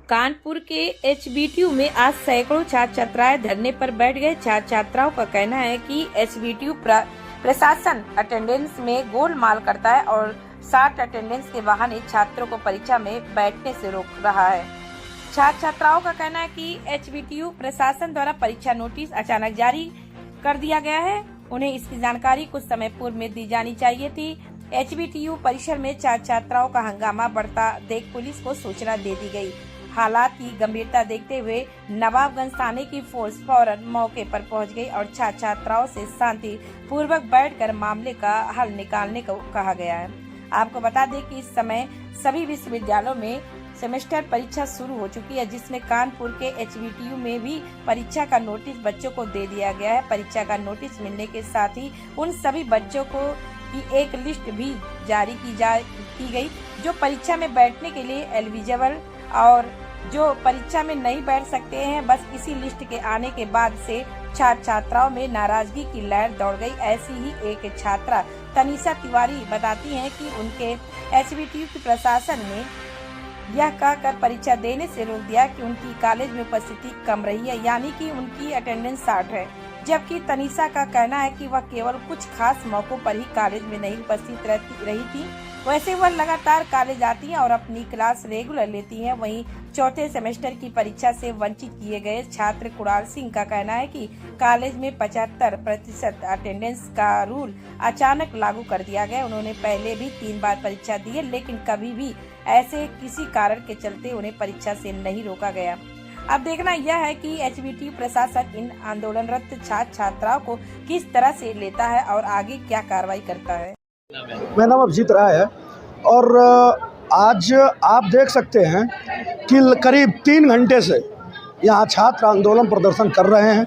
कानपुर के एचबीटीयू में आज सैकड़ों छात्र छात्राएं धरने पर बैठ गए। छात्र छात्राओं का कहना है कि एचबीटीयू प्रशासन अटेंडेंस में गोलमाल करता है और 60 अटेंडेंस के बहाने छात्रों को परीक्षा में बैठने से रोक रहा है। छात्र छात्राओं का कहना है कि एचबीटीयू प्रशासन द्वारा परीक्षा नोटिस अचानक जारी कर दिया गया है। उन्हें इसकी जानकारी कुछ समय पूर्व में दी जानी चाहिए थी। एचबीटीयू परिसर में छात्र छात्राओं का हंगामा बढ़ता देख पुलिस को सूचना दे दी गई। हालात की गंभीरता देखते हुए नवाबगंज थाने की फोर्स फौरन मौके पर पहुंच गई और छात्र छात्राओं से शांति पूर्वक बैठकर मामले का हल निकालने को कहा गया है। आपको बता दें कि इस समय सभी विश्वविद्यालयों में सेमेस्टर परीक्षा शुरू हो चुकी है, जिसमें कानपुर के एचबीटीयू में भी परीक्षा का नोटिस बच्चों को दे दिया गया है। परीक्षा का नोटिस मिलने के साथ ही उन सभी बच्चों को की एक लिस्ट भी जारी की गई जो परीक्षा में बैठने के लिए एलिजिबल और जो परीक्षा में नहीं बैठ सकते हैं। बस इसी लिस्ट के आने के बाद से छात्र छात्राओं में नाराजगी की लहर दौड़ गई। ऐसी ही एक छात्रा तनीषा तिवारी बताती हैं कि उनके एचबीटीयू की प्रशासन ने यह कहकर परीक्षा देने से रोक दिया कि उनकी कॉलेज में उपस्थिति कम रही है, यानी कि उनकी अटेंडेंस 60 है। जबकि तनीषा का कहना है कि वह केवल कुछ खास मौकों पर ही कॉलेज में नहीं उपस्थित रही थी। वैसे वह लगातार कॉलेज आती हैं और अपनी क्लास रेगुलर लेती हैं। वहीं चौथे सेमेस्टर की परीक्षा से वंचित किए गए छात्र कुणाल सिंह का कहना है कि कॉलेज में 75% अटेंडेंस का रूल अचानक लागू कर दिया गया। उन्होंने पहले भी 3 बार परीक्षा दी है, लेकिन कभी भी ऐसे किसी कारण के चलते उन्हें परीक्षा से नहीं रोका गया। अब देखना यह है कि एचबीटीयू प्रशासन इन आंदोलनरत छात्र छात्राओं को किस तरह से लेता है और आगे क्या कार्रवाई करता है। मेरा नाम अभिजीत राय है और आज आप देख सकते हैं कि करीब 3 घंटे से यहाँ छात्र आंदोलन प्रदर्शन कर रहे हैं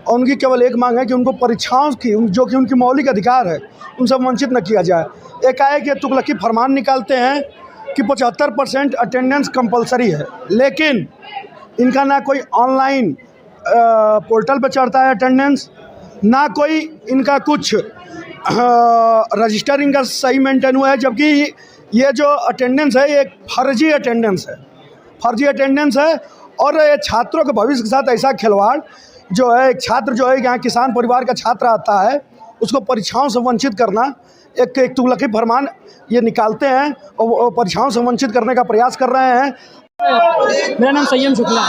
और उनकी केवल एक मांग है कि उनको परीक्षाओं की जो कि उनकी मौलिक अधिकार है उनसे वंचित न किया जाए। एकाएक ये तुगलकी फरमान निकालते हैं कि 75% अटेंडेंस कंपलसरी है, लेकिन इनका ना कोई ऑनलाइन पोर्टल पर चढ़ता है अटेंडेंस, ना कोई इनका कुछ रजिस्टर इनका सही मेंटेन हुआ है। जबकि ये जो अटेंडेंस है ये एक फर्जी अटेंडेंस है और ये छात्रों के भविष्य के साथ ऐसा खिलवाड़ जो है, एक छात्र जो है यहाँ किसान परिवार का छात्र आता है उसको परीक्षाओं से वंचित करना, एक तुगलकी फरमान ये निकालते हैं और परीक्षाओं से वंचित करने का प्रयास कर रहे हैं। मेरा नाम संयम शुक्ला है।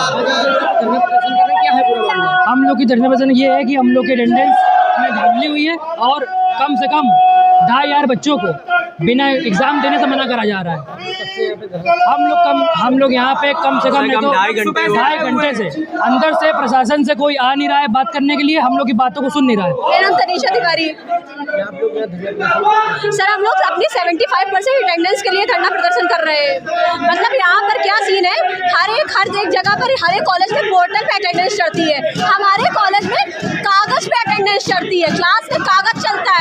हम लोग की धरना प्रदर्शन ये है कि हम लोग की अटेंडेंस में धांधली हुई है और कम से कम 2,500 बच्चों को बिना एग्जाम देने से मना करा जा रहा है। हम लोग यहाँ पे कम से कम 2.5 घंटे से अंदर से प्रशासन से कोई आ नहीं रहा है बात करने के लिए, हम लोग की बातों को सुन नहीं रहा है। मेरा नाम तनीषा तिवारी। सर, हम लोग अपनी 75% अटेंडेंस के लिए धरना प्रदर्शन कर रहे हैं। मतलब यहाँ पर क्या सीन है, हर एक जगह पर हर एक कॉलेज में पोर्टल पे अटेंडेंस चढ़ती है, हमारे कॉलेज में कागज पे अटेंडेंस चढ़ती है। क्लास में कागज चलता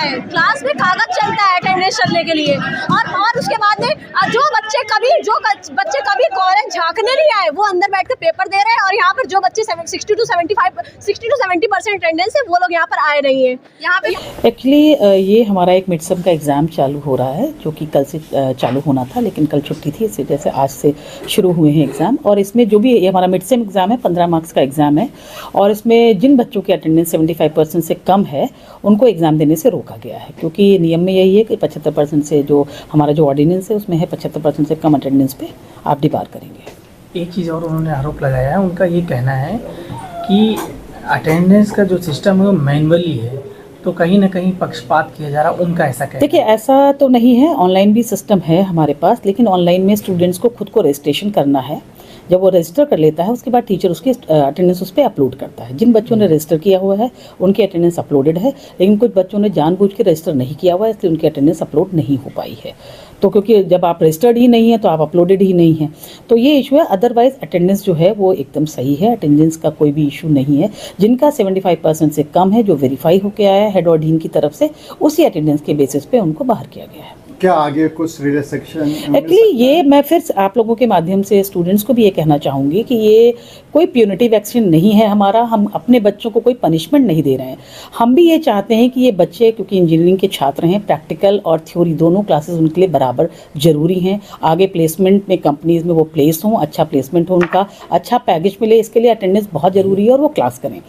है अटेंडेंस चलने के लिए। और उसके बाद में जो बच्चे कभी कॉलेज झांकने नहीं आए वो अंदर बैठ कर पेपर दे रहे हैं और यहाँ पर जो बच्चे 60 to 70% अटेंडेंस है वो लोग यहाँ पर आए नहीं है। यहाँ पे एक्चुअली ये हमारा एक मिड सेम का एग्ज़ाम चालू हो रहा है जो कि कल से चालू होना था, लेकिन कल छुट्टी थी, इसी वजह से आज से शुरू हुए हैं एग्ज़ाम। और इसमें जो भी ये हमारा मिड सेम एग्ज़ाम है 15 मार्क्स का एग्ज़ाम है और इसमें जिन बच्चों की अटेंडेंस 75% से कम है उनको एग्ज़ाम देने से रोका गया है, क्योंकि नियम में यही है कि 75% से जो हमारा जो ऑर्डिनेंस है उसमें है 75% से कम अटेंडेंस पे आप डिबार करेंगे। एक चीज़ और उन्होंने आरोप लगाया है, उनका ये कहना है कि अटेंडेंस का जो सिस्टम है वो मैनुअली है, तो कहीं ना कहीं पक्षपात किया जा रहा है। उनका ऐसा कहना। देखिए, ऐसा तो नहीं है, ऑनलाइन भी सिस्टम है हमारे पास, लेकिन ऑनलाइन में स्टूडेंट्स को खुद को रजिस्ट्रेशन करना है। जब वो रजिस्टर कर लेता है उसके बाद टीचर उसकी अटेंडेंस उस पर अपलोड करता है। जिन बच्चों ने रजिस्टर किया हुआ है उनकी अटेंडेंस अपलोडेड है, लेकिन कुछ बच्चों ने जानबूझ के रजिस्टर नहीं किया हुआ है, इसलिए उनकी अटेंडेंस अपलोड नहीं हो पाई है। तो क्योंकि जब आप रजिस्टर्ड ही नहीं है तो आप अपलोडेड ही नहीं है, तो ये इशू है। अदरवाइज अटेंडेंस जो है वो एकदम सही है, अटेंडेंस का कोई भी इशू नहीं है। जिनका 75% से कम है, जो वेरीफाई होकर आया है हेड और डीन की तरफ से, उसी अटेंडेंस के बेसिस पे उनको बाहर किया गया है। क्या आगे कुछ रिलैक्सेशन? एक्चुअली ये मैं फिर आप लोगों के माध्यम से स्टूडेंट्स को भी ये कहना चाहूँगी कि ये कोई प्यूनिटिव एक्शन नहीं है हमारा, हम अपने बच्चों को कोई पनिशमेंट नहीं दे रहे हैं। हम भी ये चाहते हैं कि ये बच्चे, क्योंकि इंजीनियरिंग के छात्र हैं, प्रैक्टिकल और थ्योरी दोनों क्लासेस उनके लिए बराबर ज़रूरी हैं। आगे प्लेसमेंट में कंपनीज़ में वो प्लेस हों, अच्छा प्लेसमेंट हो, उनका अच्छा पैकेज मिले, इसके लिए अटेंडेंस बहुत ज़रूरी है और वो क्लास करें।